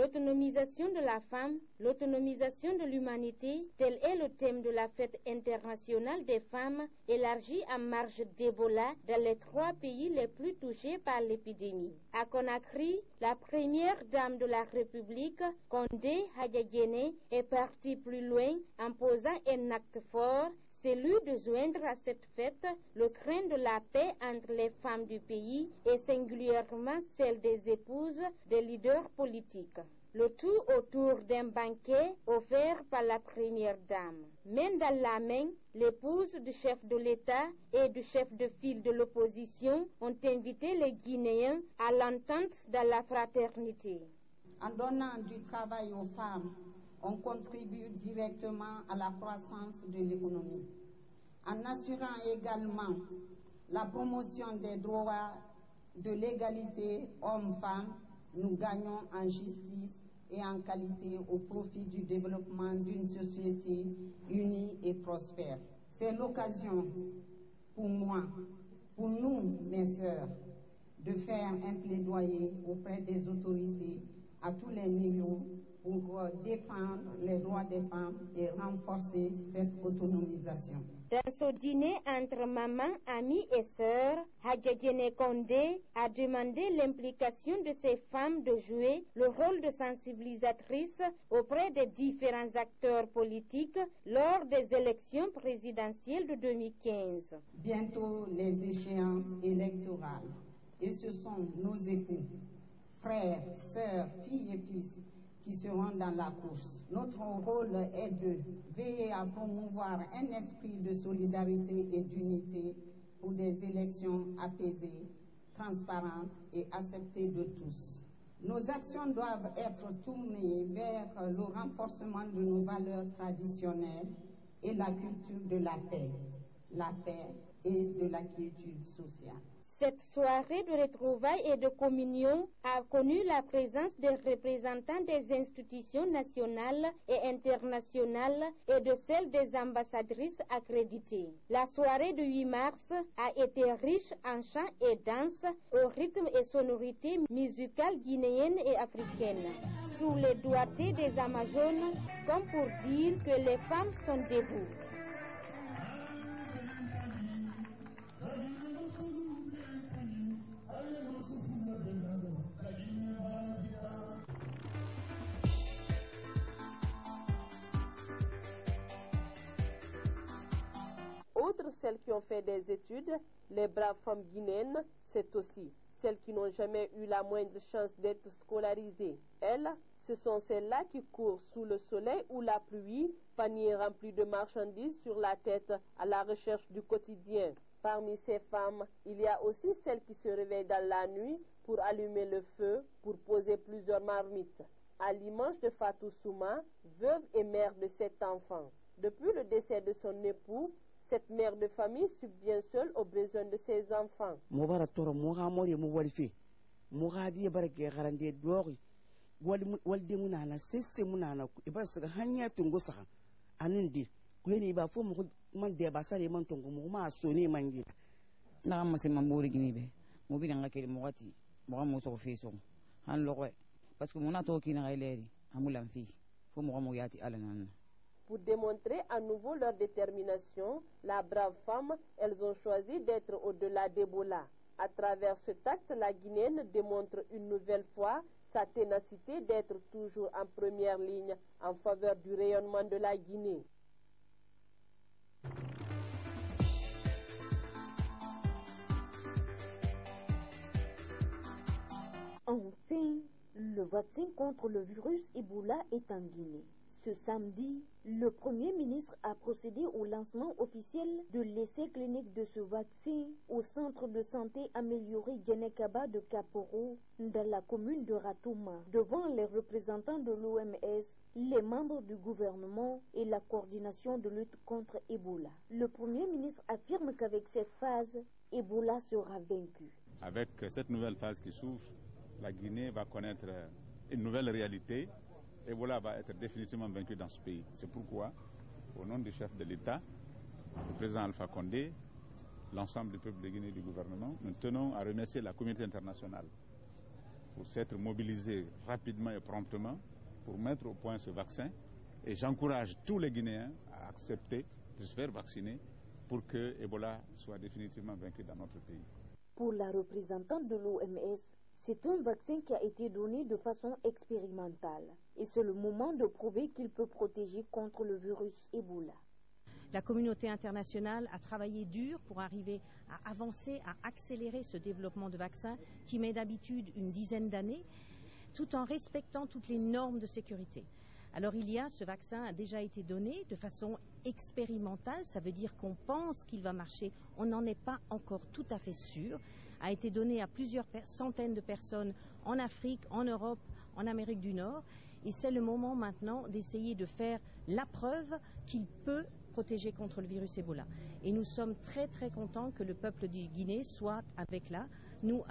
L'autonomisation de la femme, l'autonomisation de l'humanité, tel est le thème de la fête internationale des femmes élargie en marge d'Ebola dans les 3 pays les plus touchés par l'épidémie. À Conakry, la première dame de la République, Condé Hadjadjéné, est partie plus loin en posant un acte fort, celui de joindre à cette fête le crin de la paix entre les femmes du pays et singulièrement celle des épouses des leaders politiques. Le tout autour d'un banquet offert par la première dame. Main dans la main, l'épouse du chef de l'État et du chef de file de l'opposition ont invité les Guinéens à l'entente dans la fraternité. En donnant du travail aux femmes, on contribue directement à la croissance de l'économie. En assurant également la promotion des droits de l'égalité hommes-femmes, nous gagnons en justice et en qualité au profit du développement d'une société unie et prospère. C'est l'occasion pour moi, pour nous, mes sœurs, de faire un plaidoyer auprès des autorités à tous les niveaux pour défendre les droits des femmes et renforcer cette autonomisation. Dans ce dîner entre maman, amis et sœurs, Hadjadjéné Condé a demandé l'implication de ces femmes de jouer le rôle de sensibilisatrice auprès des différents acteurs politiques lors des élections présidentielles de 2015. Bientôt les échéances électorales et ce sont nos époux, frères, sœurs, filles et fils qui seront dans la course. Notre rôle est de veiller à promouvoir un esprit de solidarité et d'unité pour des élections apaisées, transparentes et acceptées de tous. Nos actions doivent être tournées vers le renforcement de nos valeurs traditionnelles et la culture de la paix et de la quiétude sociale. Cette soirée de retrouvailles et de communion a connu la présence des représentants des institutions nationales et internationales et de celles des ambassadrices accréditées. La soirée du 8 mars a été riche en chants et danses au rythme et sonorités musicales guinéennes et africaines, sous les doigtés des Amazones, comme pour dire que les femmes sont debout. Outre celles qui ont fait des études, les braves femmes guinéennes, c'est aussi celles qui n'ont jamais eu la moindre chance d'être scolarisées. Elles, ce sont celles-là qui courent sous le soleil ou la pluie, paniers remplis de marchandises sur la tête à la recherche du quotidien. Parmi ces femmes, il y a aussi celles qui se réveillent dans la nuit pour allumer le feu, pour poser plusieurs marmites. À l'image de Fatou Souma, veuve et mère de 7 enfants. Depuis le décès de son époux, cette mère de famille subvient seule aux besoins de ses enfants. Pour démontrer à nouveau leur détermination, la brave femme, elles ont choisi d'être au-delà d'Ebola. À travers ce acte, la Guinéenne démontre une nouvelle fois sa ténacité d'être toujours en première ligne en faveur du rayonnement de la Guinée. Enfin, le vaccin contre le virus Ebola est en Guinée. Ce samedi, le Premier ministre a procédé au lancement officiel de l'essai clinique de ce vaccin au centre de santé amélioré Djenekaba de Kaporo, dans la commune de Ratouma, devant les représentants de l'OMS, les membres du gouvernement et la coordination de lutte contre Ebola. Le Premier ministre affirme qu'avec cette phase, Ebola sera vaincu. Avec cette nouvelle phase qui s'ouvre, la Guinée va connaître une nouvelle réalité. Ebola va être définitivement vaincu dans ce pays. C'est pourquoi, au nom du chef de l'État, le président Alpha Condé, l'ensemble du peuple de Guinée et du gouvernement, nous tenons à remercier la communauté internationale pour s'être mobilisés rapidement et promptement pour mettre au point ce vaccin. Et j'encourage tous les Guinéens à accepter de se faire vacciner pour que Ebola soit définitivement vaincu dans notre pays. Pour la représentante de l'OMS, c'est un vaccin qui a été donné de façon expérimentale. Et c'est le moment de prouver qu'il peut protéger contre le virus Ebola. La communauté internationale a travaillé dur pour arriver à avancer, à accélérer ce développement de vaccins qui met d'habitude une dizaine d'années, tout en respectant toutes les normes de sécurité. Alors ce vaccin a déjà été donné de façon expérimentale, ça veut dire qu'on pense qu'il va marcher, on n'en est pas encore tout à fait sûr, a été donné à plusieurs centaines de personnes en Afrique, en Europe, en Amérique du Nord, et c'est le moment maintenant d'essayer de faire la preuve qu'il peut protéger contre le virus Ebola. Et nous sommes très très contents que le peuple de Guinée soit nous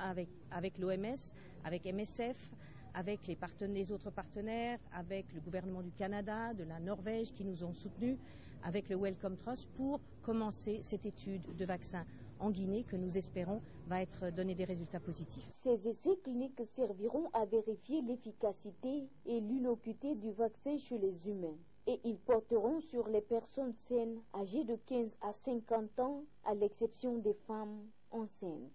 avec l'OMS, avec MSF, avec les autres partenaires, avec le gouvernement du Canada, de la Norvège qui nous ont soutenus, avec le Wellcome Trust pour commencer cette étude de vaccin en Guinée que nous espérons va donner des résultats positifs. Ces essais cliniques serviront à vérifier l'efficacité et l'innocuité du vaccin chez les humains. Et ils porteront sur les personnes saines âgées de 15 à 50 ans, à l'exception des femmes enceintes.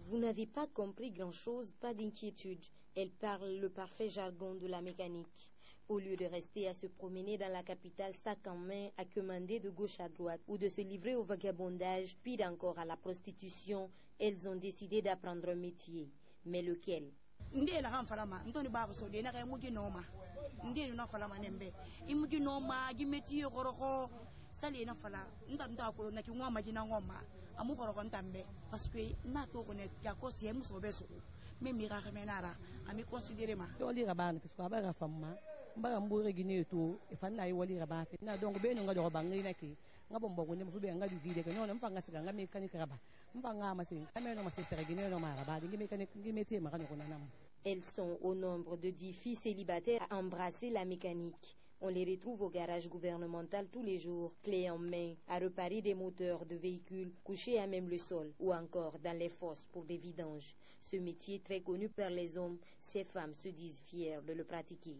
Vous n'avez pas compris grand-chose, pas d'inquiétude. Elle parle le parfait jargon de la mécanique. Au lieu de rester à se promener dans la capitale sac en main, à commander de gauche à droite, ou de se livrer au vagabondage, puis encore à la prostitution, elles ont décidé d'apprendre un métier. Mais lequel? Elles sont au nombre de 10 filles célibataires à embrasser la mécanique. On les retrouve au garage gouvernemental tous les jours, clés en main, à réparer des moteurs de véhicules couchés à même le sol ou encore dans les fosses pour des vidanges. Ce métier très connu par les hommes, ces femmes se disent fières de le pratiquer.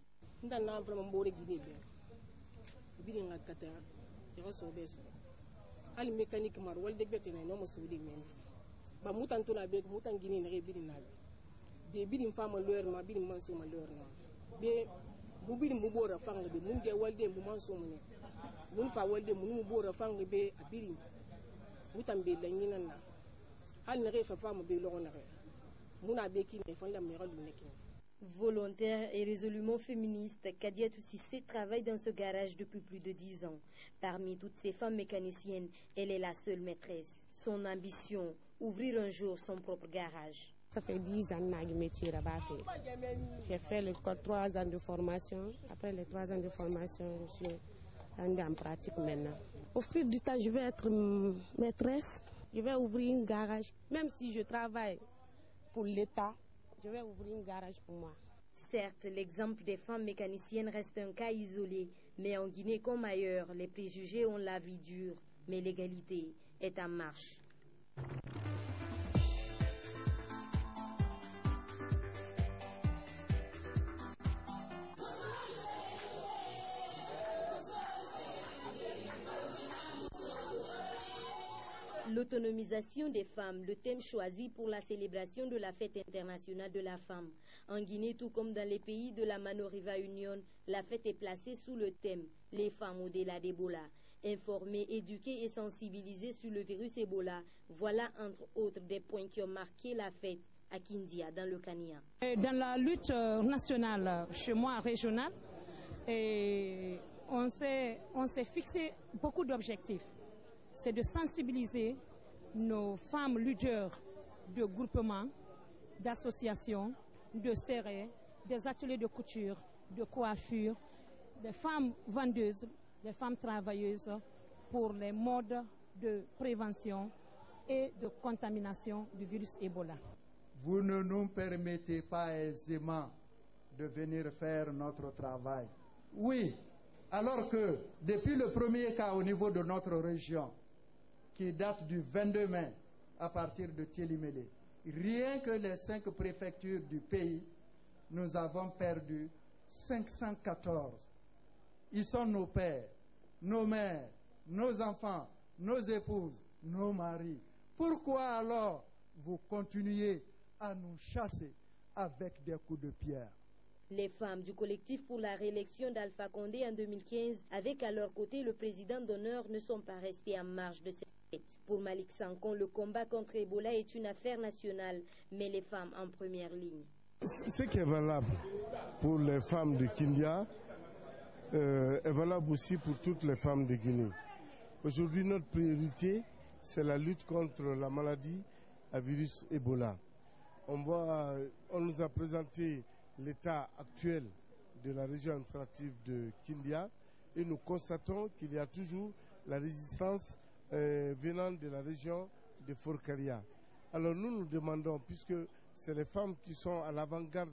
Volontaire et résolument féministe, Kadiatou Cissé travaille dans ce garage depuis plus de 10 ans. Parmi toutes ces femmes mécaniciennes, elle est la seule maîtresse. Son ambition, ouvrir un jour son propre garage. Ça fait 10 ans que je métier là-bas. J'ai fait 3 ans de formation. Après les 3 ans de formation, je suis en pratique maintenant. Au fil du temps, je vais être maîtresse. Je vais ouvrir un garage. Même si je travaille pour l'État, je vais ouvrir un garage pour moi. Certes, l'exemple des femmes mécaniciennes reste un cas isolé. Mais en Guinée comme ailleurs, les préjugés ont la vie dure. Mais l'égalité est en marche. L'autonomisation des femmes, le thème choisi pour la célébration de la fête internationale de la femme. En Guinée, tout comme dans les pays de la Manoriva Union, la fête est placée sous le thème « Les femmes au-delà d'Ebola ». Informer, éduquer et sensibiliser sur le virus Ebola, voilà entre autres des points qui ont marqué la fête à Kindia, dans le Kenya. Dans la lutte nationale, chez moi, régionale, on s'est fixé beaucoup d'objectifs. C'est de sensibiliser nos femmes leaders de groupements, d'associations, de serrés, des ateliers de couture, de coiffure, des femmes vendeuses, des femmes travailleuses pour les modes de prévention et de contamination du virus Ebola. vous ne nous permettez pas aisément de venir faire notre travail. Oui, alors que depuis le premier cas au niveau de notre région, qui date du 22 mai à partir de Tielimélé, rien que les 5 préfectures du pays, nous avons perdu 514. Ils sont nos pères, nos mères, nos enfants, nos épouses, nos maris. Pourquoi alors vous continuez à nous chasser avec des coups de pierre? Les femmes du collectif pour la réélection d'Alpha Condé en 2015, avec à leur côté le président d'honneur, ne sont pas restés en marge de cette fête. Pour Malik Sankon, le combat contre Ebola est une affaire nationale, mais les femmes en première ligne. Ce qui est valable pour les femmes de Kindia est valable aussi pour toutes les femmes de Guinée. Aujourd'hui, notre priorité, c'est la lutte contre la maladie à virus Ebola. On nous a présenté l'état actuel de la région administrative de Kindia et nous constatons qu'il y a toujours la résistance venant de la région de Forcaria. Alors nous demandons, puisque c'est les femmes qui sont à l'avant-garde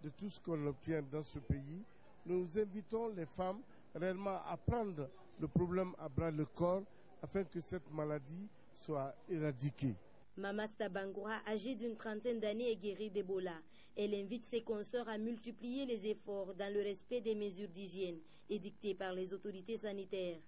de tout ce qu'on obtient dans ce pays, nous invitons les femmes réellement à prendre le problème à bras le corps afin que cette maladie soit éradiquée. Mamasta Bangoura, âgée d'une trentaine d'années, est guérie d'Ebola. Elle invite ses consoeurs à multiplier les efforts dans le respect des mesures d'hygiène édictées par les autorités sanitaires.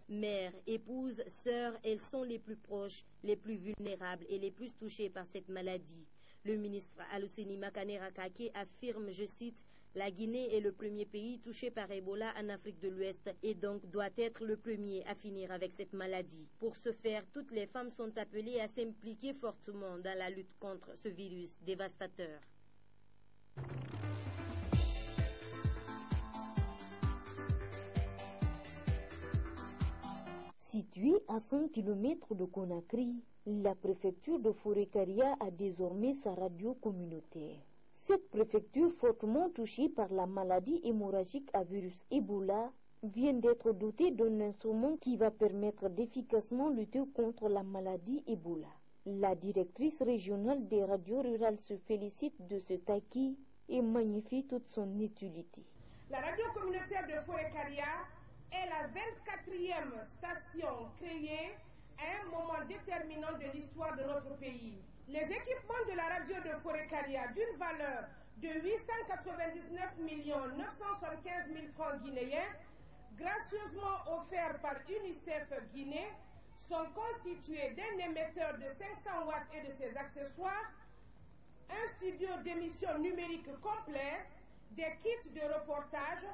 Mères, épouses, sœurs, elles sont les plus proches, les plus vulnérables et les plus touchées par cette maladie. Le ministre Aluseni Makanera Kake affirme, je cite, « La Guinée est le premier pays touché par Ebola en Afrique de l'Ouest et donc doit être le premier à finir avec cette maladie. » Pour ce faire, toutes les femmes sont appelées à s'impliquer fortement dans la lutte contre ce virus dévastateur. Située à 100 km de Conakry, la préfecture de Forêt-Caria a désormais sa radio communautaire. Cette préfecture, fortement touchée par la maladie hémorragique à virus Ebola, vient d'être dotée d'un instrument qui va permettre d'efficacement lutter contre la maladie Ebola. La directrice régionale des radios rurales se félicite de cet acquis et magnifie toute son utilité. La radio communautaire de Forêt-Caria est la 24e station créée à un moment déterminant de l'histoire de notre pays. Les équipements de la radio de Forêt-Caria, d'une valeur de 899 975 000 francs guinéens, gracieusement offerts par UNICEF Guinée, sont constitués d'un émetteur de 500 watts et de ses accessoires, un studio d'émission numérique complet, des kits de reportage,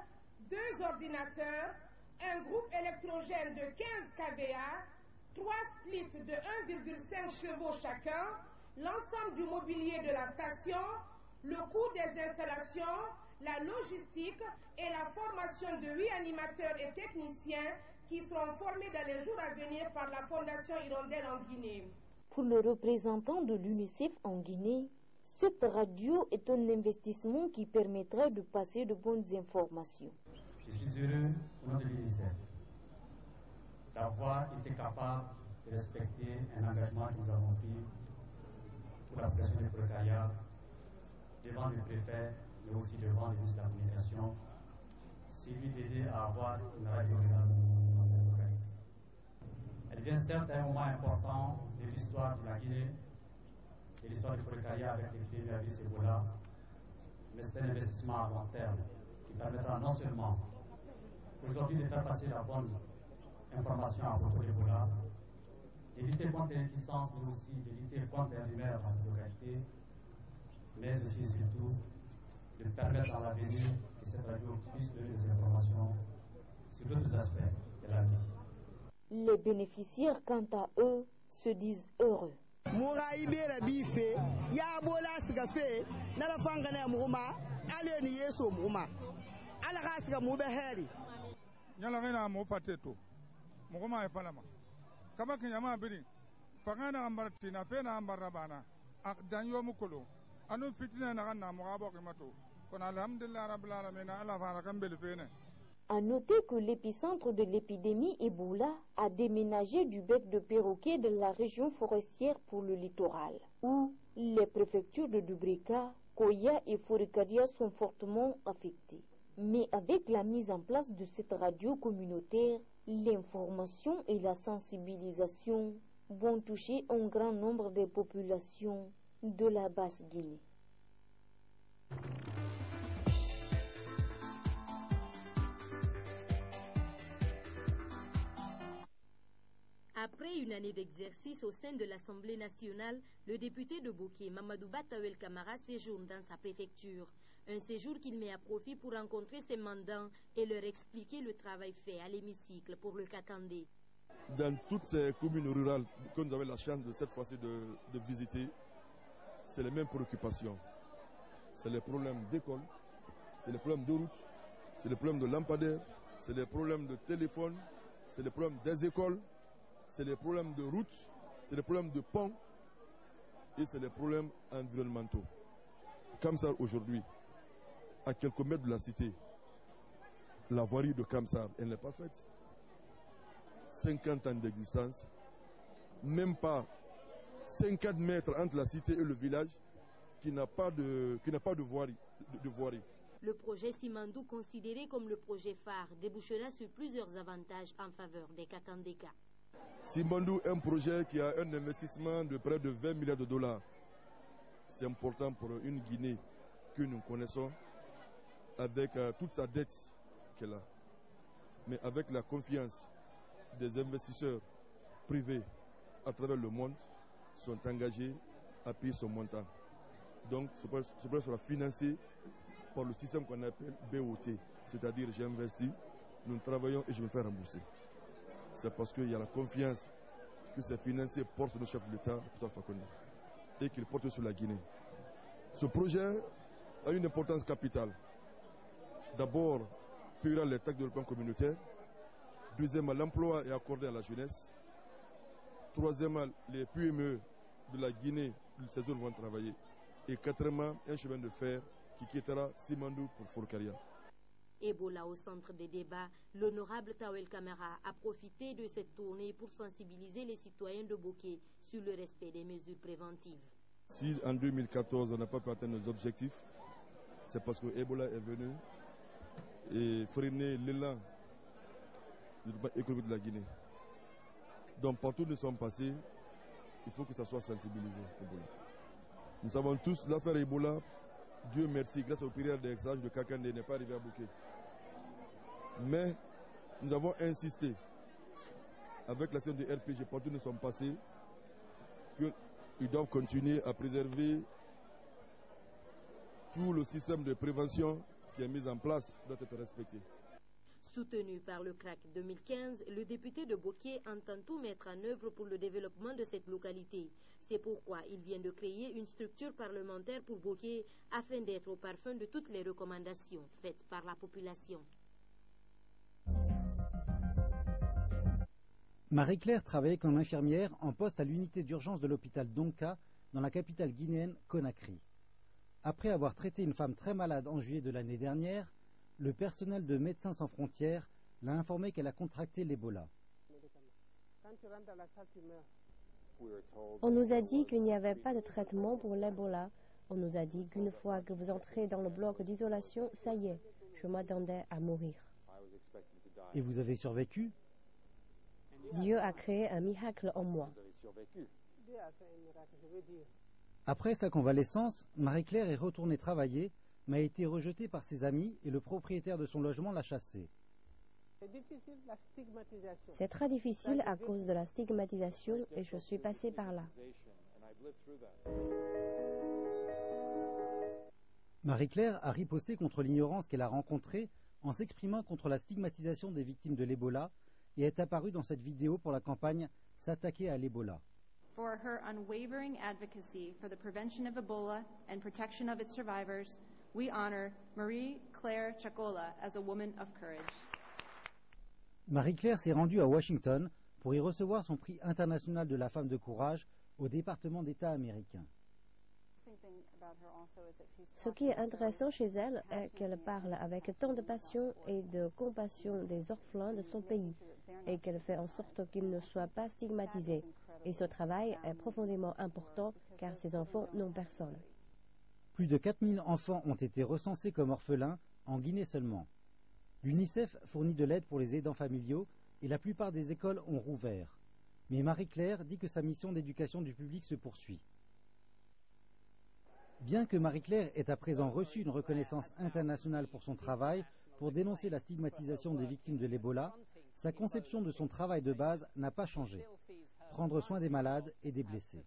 2 ordinateurs, un groupe électrogène de 15 kVA, 3 splits de 1,5 chevaux chacun, l'ensemble du mobilier de la station, le coût des installations, la logistique et la formation de 8 animateurs et techniciens qui seront formés dans les jours à venir par la Fondation Hirondelle en Guinée. Pour le représentant de l'UNICEF en Guinée, cette radio est un investissement qui permettra de passer de bonnes informations. Je suis heureux au nom de l'UNICEF d'avoir été capable de respecter un engagement que nous avons pris pour la population de Forêt-Caria devant le préfet, mais aussi devant le ministre de la Communication, celui d'aider à avoir une radio rurale dans cette localité. Elle vient certes à un moment important de l'histoire de la Guinée, de l'histoire de Forêt-Caria avec l'épidémie à virus Ebola, mais c'est un investissement à long terme qui permettra non seulement aujourd'hui de faire passer la bonne information à propos d'Ebola, de lutter contre les réticences, mais aussi de lutter contre les rumeurs dans cette localité, mais aussi et surtout de permettre dans l'avenir que cette radio puisse donner des informations sur d'autres aspects de la vie. Les bénéficiaires, quant à eux, se disent heureux. À noter que l'épicentre de l'épidémie Ebola a déménagé du bec de perroquet de la région forestière pour le littoral, où les préfectures de Dubrika, Koya et Forekaria sont fortement affectées. Mais avec la mise en place de cette radio communautaire, l'information et la sensibilisation vont toucher un grand nombre de populations de la Basse-Guinée. Après une année d'exercice au sein de l'Assemblée nationale, le député de Bouké, Mamadou Tawel Camara, séjourne dans sa préfecture. Un séjour qu'il met à profit pour rencontrer ses mandants et leur expliquer le travail fait à l'hémicycle pour le Kakandé. Dans toutes ces communes rurales que nous avons la chance de cette fois-ci de visiter, c'est les mêmes préoccupations. C'est les problèmes d'école, c'est les problèmes de route, c'est les problèmes de lampadaires, c'est les problèmes de téléphone, c'est les problèmes des écoles, c'est les problèmes de route, c'est les problèmes de ponts et c'est les problèmes environnementaux. Kamsar aujourd'hui, à quelques mètres de la cité, la voirie de Kamsar, elle n'est pas faite. 50 ans d'existence, même pas 50 mètres entre la cité et le village qui n'a pas de voirie. Le projet Simandou, considéré comme le projet phare, débouchera sur plusieurs avantages en faveur des Kakandéka. Simandou est un projet qui a un investissement de près de 20 milliards de dollars. C'est important pour une Guinée que nous connaissons avec toute sa dette qu'elle a. Mais avec la confiance des investisseurs privés à travers le monde sont engagés à payer son montant. Donc ce projet sera financé par le système qu'on appelle BOT, c'est-à-dire j'ai investi, nous travaillons et je me fais rembourser. C'est parce qu'il y a la confiance que ces financiers portent sur le chef de l'État, et qu'il porte sur la Guinée. Ce projet a une importance capitale. D'abord, payera les taxes de développement communautaire. Deuxièmement, l'emploi est accordé à la jeunesse. Troisièmement, les PME de la Guinée, ces zones vont travailler. Et quatrièmement, un chemin de fer qui quittera Simandou pour Forekaria. Ebola au centre des débats, l'honorable Tawel Camara a profité de cette tournée pour sensibiliser les citoyens de Bouké sur le respect des mesures préventives. Si en 2014 on n'a pas pu atteindre nos objectifs, c'est parce que Ebola est venu et freiner l'élan du débat économique de la Guinée. Donc partout où nous sommes passés, il faut que ça soit sensibilisé. Ebola. Nous savons tous l'affaire Ebola. Dieu merci, grâce aux prières d'exage de Kakandé, n'est pas arrivé à Bouké. Mais nous avons insisté avec la scène de RPG, partout où nous sommes passés, qu'ils doivent continuer à préserver tout le système de prévention qui est mis en place, doit être respecté. Soutenu par le CRAC 2015, le député de Bouké entend tout mettre en œuvre pour le développement de cette localité. C'est pourquoi il vient de créer une structure parlementaire pour Bouké afin d'être au parfum de toutes les recommandations faites par la population. Marie-Claire travaillait comme infirmière en poste à l'unité d'urgence de l'hôpital Donka dans la capitale guinéenne Conakry. Après avoir traité une femme très malade en juillet de l'année dernière, le personnel de Médecins sans frontières l'a informé qu'elle a contracté l'Ebola. On nous a dit qu'il n'y avait pas de traitement pour l'Ebola. On nous a dit qu'une fois que vous entrez dans le bloc d'isolation, ça y est, je m'attendais à mourir. Et vous avez survécu? Dieu a créé un miracle en moi. Après sa convalescence, Marie-Claire est retournée travailler, mais a été rejetée par ses amis et le propriétaire de son logement l'a chassée. C'est très difficile à cause de la stigmatisation et je suis passée par là. Marie-Claire a riposté contre l'ignorance qu'elle a rencontrée en s'exprimant contre la stigmatisation des victimes de l'Ebola et est apparue dans cette vidéo pour la campagne « S'attaquer à l'Ebola ». For her unwavering advocacy for the prevention of Ebola and protection of its survivors, we honor Marie-Claire Chakola as a woman of courage. Marie-Claire s'est rendue à Washington pour y recevoir son prix international de la femme de courage au département d'État américain. Ce qui est intéressant chez elle est qu'elle parle avec tant de passion et de compassion des orphelins de son pays et qu'elle fait en sorte qu'ils ne soient pas stigmatisés. Et ce travail est profondément important car ces enfants n'ont personne. Plus de 4000 enfants ont été recensés comme orphelins en Guinée seulement. L'UNICEF fournit de l'aide pour les aidants familiaux et la plupart des écoles ont rouvert. Mais Marie-Claire dit que sa mission d'éducation du public se poursuit. Bien que Marie-Claire ait à présent reçu une reconnaissance internationale pour son travail, pour dénoncer la stigmatisation des victimes de l'Ebola, sa conception de son travail de base n'a pas changé. Prendre soin des malades et des blessés.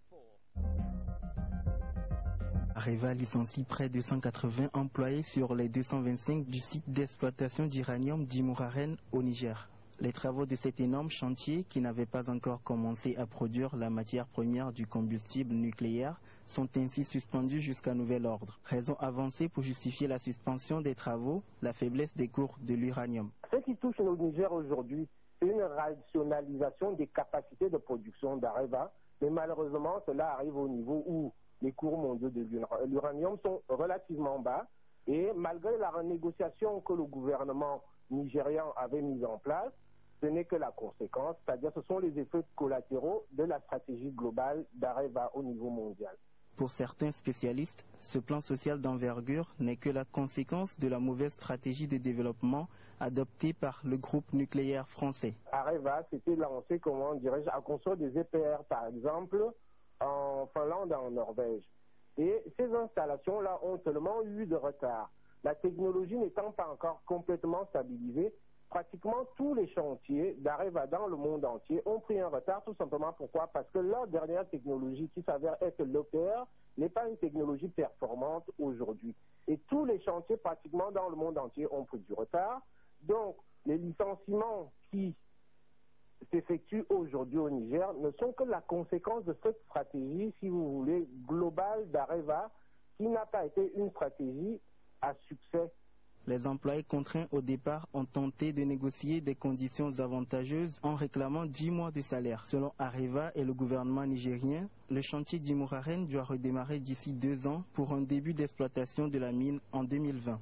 Areva licencie près de 180 employés sur les 225 du site d'exploitation d'uranium d'Imouraren au Niger. Les travaux de cet énorme chantier, qui n'avait pas encore commencé à produire la matière première du combustible nucléaire, sont ainsi suspendus jusqu'à nouvel ordre. Raison avancée pour justifier la suspension des travaux, la faiblesse des cours de l'uranium. Ce qui touche le Niger aujourd'hui, c'est une rationalisation des capacités de production d'Areva, mais malheureusement cela arrive au niveau où les cours mondiaux de l'uranium sont relativement bas et malgré la renégociation que le gouvernement nigérian avait mise en place, ce n'est que la conséquence, c'est-à-dire ce sont les effets collatéraux de la stratégie globale d'Areva au niveau mondial. Pour certains spécialistes, ce plan social d'envergure n'est que la conséquence de la mauvaise stratégie de développement adoptée par le groupe nucléaire français. Areva s'était lancé, comment dirais-je, à construire des EPR par exemple en Finlande et en Norvège. Et ces installations-là ont tellement eu de retard. La technologie n'étant pas encore complètement stabilisée, pratiquement tous les chantiers d'Areva dans le monde entier ont pris un retard, tout simplement pourquoi? Parce que leur dernière technologie qui s'avère être l'EPR n'est pas une technologie performante aujourd'hui. Et tous les chantiers pratiquement dans le monde entier ont pris du retard. Donc les licenciements qui s'effectuent aujourd'hui au Niger ne sont que la conséquence de cette stratégie, si vous voulez, globale d'Areva, qui n'a pas été une stratégie à succès. Les employés contraints au départ ont tenté de négocier des conditions avantageuses en réclamant 10 mois de salaire. Selon Areva et le gouvernement nigérien, le chantier d'Imouraren doit redémarrer d'ici 2 ans pour un début d'exploitation de la mine en 2020.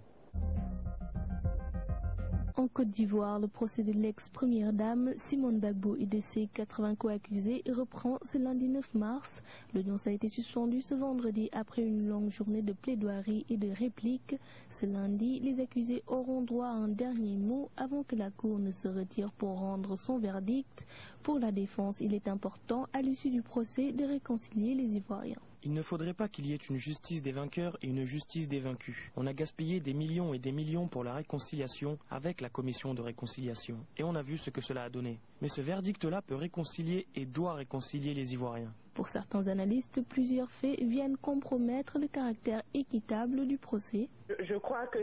En Côte d'Ivoire, le procès de l'ex-première dame Simone Gbagbo et de ses 80 co-accusés reprend ce lundi 9 mars. L'audience a été suspendue ce vendredi après une longue journée de plaidoirie et de répliques. Ce lundi, les accusés auront droit à un dernier mot avant que la Cour ne se retire pour rendre son verdict. Pour la défense, il est important, à l'issue du procès, de réconcilier les Ivoiriens. Il ne faudrait pas qu'il y ait une justice des vainqueurs et une justice des vaincus. On a gaspillé des millions et des millions pour la réconciliation avec la commission de réconciliation. Et on a vu ce que cela a donné. Mais ce verdict-là peut réconcilier et doit réconcilier les Ivoiriens. Pour certains analystes, plusieurs faits viennent compromettre le caractère équitable du procès. Je crois que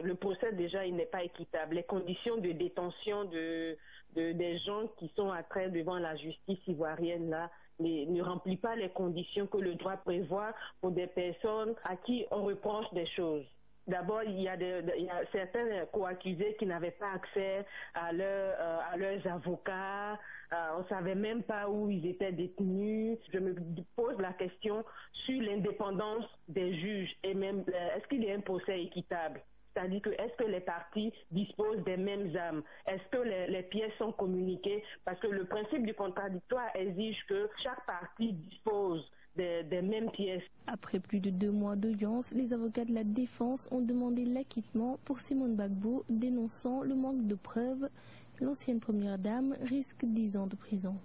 le procès déjà il n'est pas équitable. Les conditions de détention des gens qui sont après devant la justice ivoirienne là ne remplit pas les conditions que le droit prévoit pour des personnes à qui on reproche des choses. D'abord, il y a certains co-accusés qui n'avaient pas accès à leurs avocats. On ne savait même pas où ils étaient détenus. Je me pose la question sur l'indépendance des juges et même est-ce qu'il y a un procès équitable? C'est-à-dire que est-ce que les parties disposent des mêmes armes? Est-ce que les pièces sont communiquées? Parce que le principe du contradictoire exige que chaque partie dispose des mêmes pièces. Après plus de 2 mois d'audience, les avocats de la défense ont demandé l'acquittement pour Simone Gbagbo, dénonçant le manque de preuves. L'ancienne première dame risque 10 ans de prison.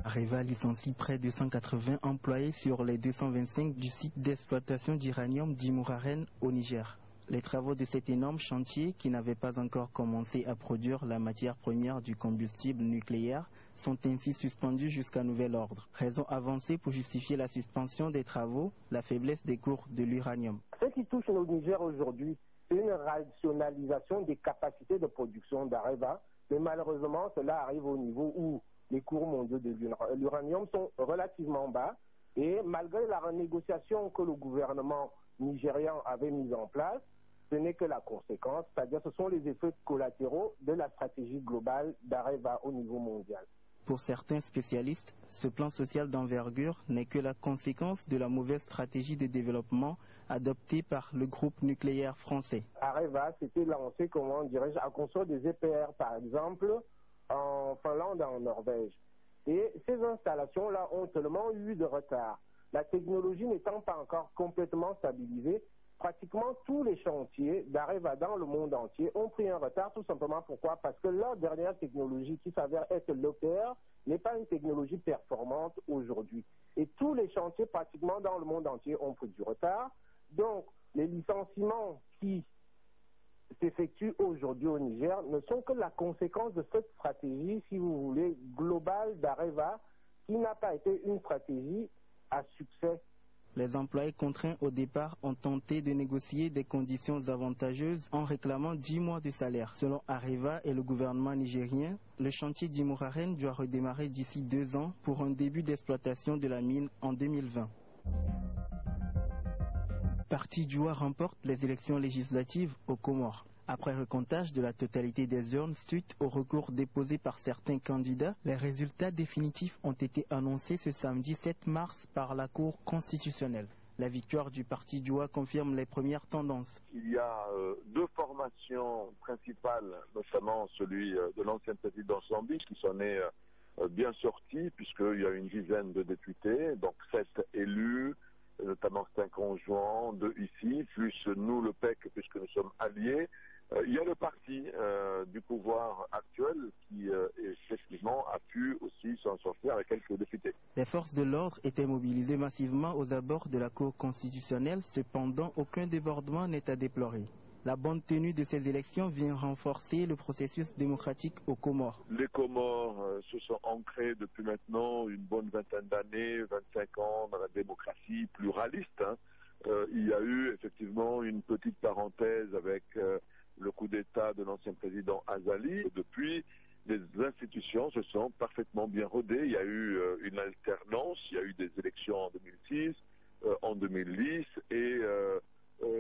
Areva licencie près de 180 employés sur les 225 du site d'exploitation d'uranium d'Imouraren au Niger. Les travaux de cet énorme chantier, qui n'avait pas encore commencé à produire la matière première du combustible nucléaire, sont ainsi suspendus jusqu'à nouvel ordre. Raison avancée pour justifier la suspension des travaux, la faiblesse des cours de l'uranium. Ce qui touche le Niger aujourd'hui, c'est une rationalisation des capacités de production d'Areva, mais malheureusement cela arrive au niveau où les cours mondiaux de l'uranium sont relativement bas et malgré la renégociation que le gouvernement nigérian avait mise en place, ce n'est que la conséquence, c'est-à-dire ce sont les effets collatéraux de la stratégie globale d'Areva au niveau mondial. Pour certains spécialistes, ce plan social d'envergure n'est que la conséquence de la mauvaise stratégie de développement adoptée par le groupe nucléaire français. Areva s'était lancé, comment dirais-je, à construire des EPR, par exemple, en Finlande et en Norvège. Et ces installations-là ont tellement eu de retard. La technologie n'étant pas encore complètement stabilisée, pratiquement tous les chantiers d'Areva dans le monde entier ont pris un retard, tout simplement pourquoi? Parce que leur dernière technologie qui s'avère être l'EPR n'est pas une technologie performante aujourd'hui. Et tous les chantiers pratiquement dans le monde entier ont pris du retard. Donc les licenciements qui s'effectuent aujourd'hui au Niger ne sont que la conséquence de cette stratégie, si vous voulez, globale d'Areva, qui n'a pas été une stratégie à succès. Les employés contraints au départ ont tenté de négocier des conditions avantageuses en réclamant 10 mois de salaire. Selon Areva et le gouvernement nigérien, le chantier d'Imouraren doit redémarrer d'ici 2 ans pour un début d'exploitation de la mine en 2020. Parti Djoua remporte les élections législatives aux Comores. Après recomptage de la totalité des urnes suite au recours déposé par certains candidats, les résultats définitifs ont été annoncés ce samedi 7 mars par la Cour constitutionnelle. La victoire du Parti Djoua confirme les premières tendances. Il y a 2 formations principales, notamment celui de l'ancien président Sambi, qui s'en est bien sorti, puisqu'il y a une dizaine de députés, donc 7 élus, notamment 5 conjoints, 2 ici, plus nous, le PEC, puisque nous sommes alliés. Il y a le parti du pouvoir actuel qui, effectivement, a pu aussi s'en sortir avec quelques députés. Les forces de l'ordre étaient mobilisées massivement aux abords de la Cour constitutionnelle. Cependant, aucun débordement n'est à déplorer. La bonne tenue de ces élections vient renforcer le processus démocratique aux Comores. Les Comores se sont ancrés depuis maintenant une bonne vingtaine d'années, 25 ans dans la démocratie pluraliste. Il y a eu effectivement une petite parenthèse avec le coup d'État de l'ancien président Azali. Depuis, les institutions se sont parfaitement bien rodées. Il y a eu une alternance, il y a eu des élections en 2006, en 2010 et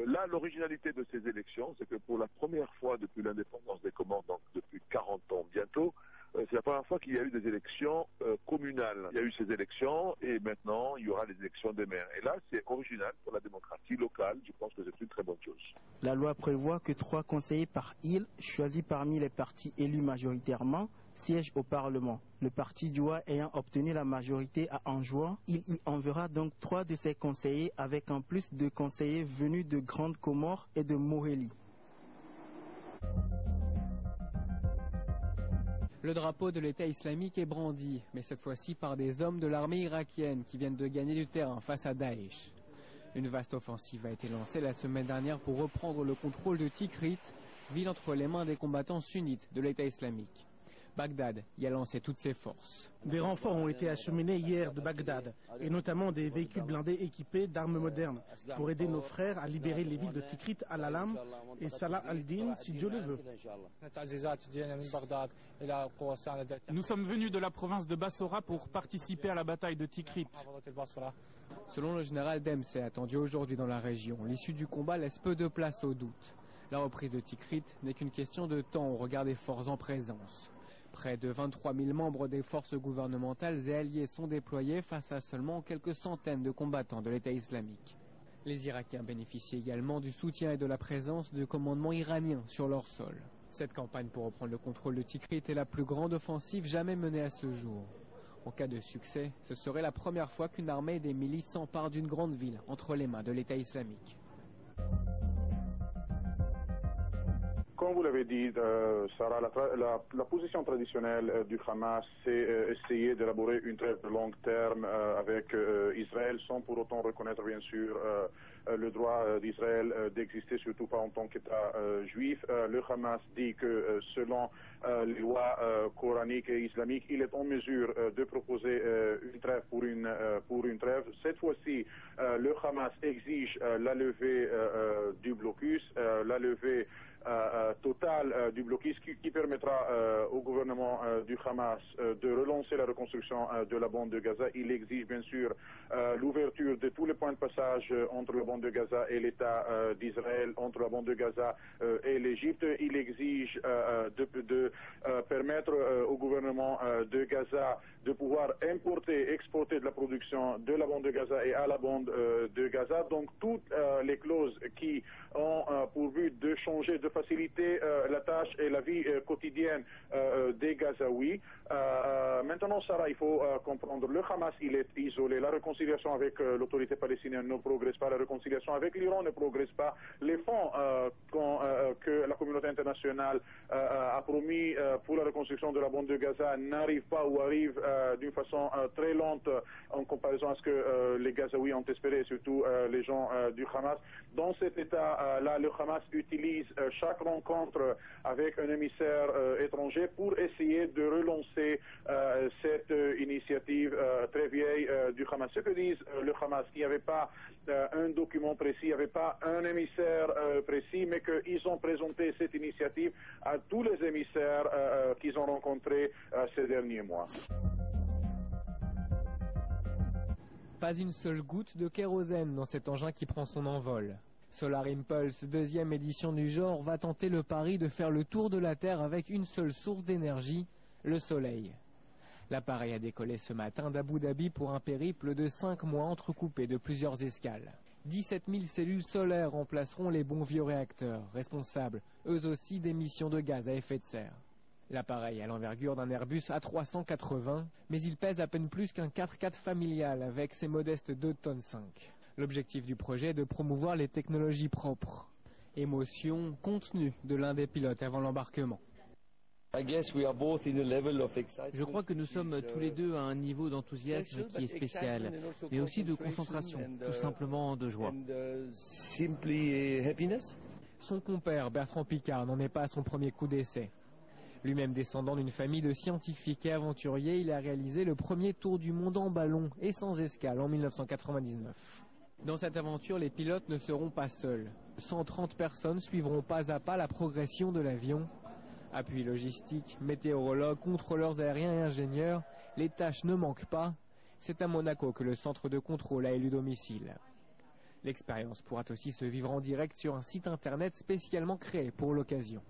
là, l'originalité de ces élections, c'est que pour la première fois depuis l'indépendance des Comores, donc depuis 40 ans bientôt, c'est la première fois qu'il y a eu des élections communales. Il y a eu ces élections et maintenant, il y aura les élections des maires. Et là, c'est original pour la démocratie locale. Je pense que c'est une très bonne chose. La loi prévoit que 3 conseillers par île, choisis parmi les partis élus majoritairement, siègent au Parlement. Le parti Djoua ayant obtenu la majorité à Anjouan, il y enverra donc 3 de ses conseillers avec en plus 2 conseillers venus de Grande Comore et de Morélie. Le drapeau de l'État islamique est brandi, mais cette fois-ci par des hommes de l'armée irakienne qui viennent de gagner du terrain face à Daesh. Une vaste offensive a été lancée la semaine dernière pour reprendre le contrôle de Tikrit, ville entre les mains des combattants sunnites de l'État islamique. Bagdad y a lancé toutes ses forces. Des renforts ont été acheminés hier de Bagdad, et notamment des véhicules blindés équipés d'armes modernes, pour aider nos frères à libérer les villes de Tikrit al-Alam et Salah al-Din, si Dieu le veut. Nous sommes venus de la province de Bassora pour participer à la bataille de Tikrit. Selon le général Dempsey, attendu aujourd'hui dans la région, l'issue du combat laisse peu de place au doute. La reprise de Tikrit n'est qu'une question de temps au regard des forces en présence. Près de 23 000 membres des forces gouvernementales et alliées sont déployés face à seulement quelques centaines de combattants de l'État islamique. Les Irakiens bénéficient également du soutien et de la présence de commandements iraniens sur leur sol. Cette campagne pour reprendre le contrôle de Tikrit est la plus grande offensive jamais menée à ce jour. En cas de succès, ce serait la première fois qu'une armée et des milices s'emparent d'une grande ville entre les mains de l'État islamique. Comme vous l'avez dit, Sarah, la position traditionnelle du Hamas, c'est essayer d'élaborer une trêve de long terme avec Israël, sans pour autant reconnaître bien sûr le droit d'Israël d'exister, surtout pas en tant qu'État juif. Le Hamas dit que selon les lois coraniques et islamiques, il est en mesure de proposer une trêve pour une trêve. Cette fois-ci, le Hamas exige la levée du blocus, la levée totale du blocus qui permettra au gouvernement du Hamas de relancer la reconstruction de la bande de Gaza. Il exige bien sûr l'ouverture de tous les points de passage entre la bande de Gaza et l'État d'Israël, entre la bande de Gaza et l'Égypte. Il exige de permettre au gouvernement de Gaza de pouvoir importer, exporter de la production de la bande de Gaza et à la bande de Gaza. Donc toutes les clauses qui ont pour but de changer, de faciliter la tâche et la vie quotidienne des Gazaouis. Maintenant, Sarah, il faut comprendre, le Hamas, il est isolé. La réconciliation avec l'autorité palestinienne ne progresse pas. La réconciliation avec l'Iran ne progresse pas. Les fonds que la communauté internationale a promis pour la reconstruction de la bande de Gaza n'arrivent pas ou arrivent d'une façon très lente en comparaison à ce que les Gazaouis ont espéré, surtout les gens du Hamas. Dans cet état-là, le Hamas utilise chaque rencontre avec un émissaire étranger pour essayer de relancer cette initiative très vieille du Hamas. Ce que disent le Hamas, qu'il n'y avait pas un document précis, il n'y avait pas un émissaire précis, mais qu'ils ont présenté cette initiative à tous les émissaires qu'ils ont rencontrés ces derniers mois. Pas une seule goutte de kérosène dans cet engin qui prend son envol. Solar Impulse, deuxième édition du genre, va tenter le pari de faire le tour de la Terre avec une seule source d'énergie, le soleil. L'appareil a décollé ce matin d'Abu Dhabi pour un périple de 5 mois entrecoupé de plusieurs escales. 17 000 cellules solaires remplaceront les bons vieux réacteurs, responsables, eux aussi, d'émissions de gaz à effet de serre. L'appareil a l'envergure d'un Airbus A380, mais il pèse à peine plus qu'un 4x4 familial avec ses modestes 2,5 tonnes. L'objectif du projet est de promouvoir les technologies propres. Émotion, contenu de l'un des pilotes avant l'embarquement. Je crois que nous sommes tous les deux à un niveau d'enthousiasme qui est spécial, mais aussi de concentration, tout simplement de joie. Son compère, Bertrand Piccard, n'en est pas à son premier coup d'essai. Lui-même descendant d'une famille de scientifiques et aventuriers, il a réalisé le premier tour du monde en ballon et sans escale en 1999. Dans cette aventure, les pilotes ne seront pas seuls. 130 personnes suivront pas à pas la progression de l'avion. Appui logistique, météorologues, contrôleurs aériens et ingénieurs, les tâches ne manquent pas. C'est à Monaco que le centre de contrôle a élu domicile. L'expérience pourra aussi se vivre en direct sur un site internet spécialement créé pour l'occasion.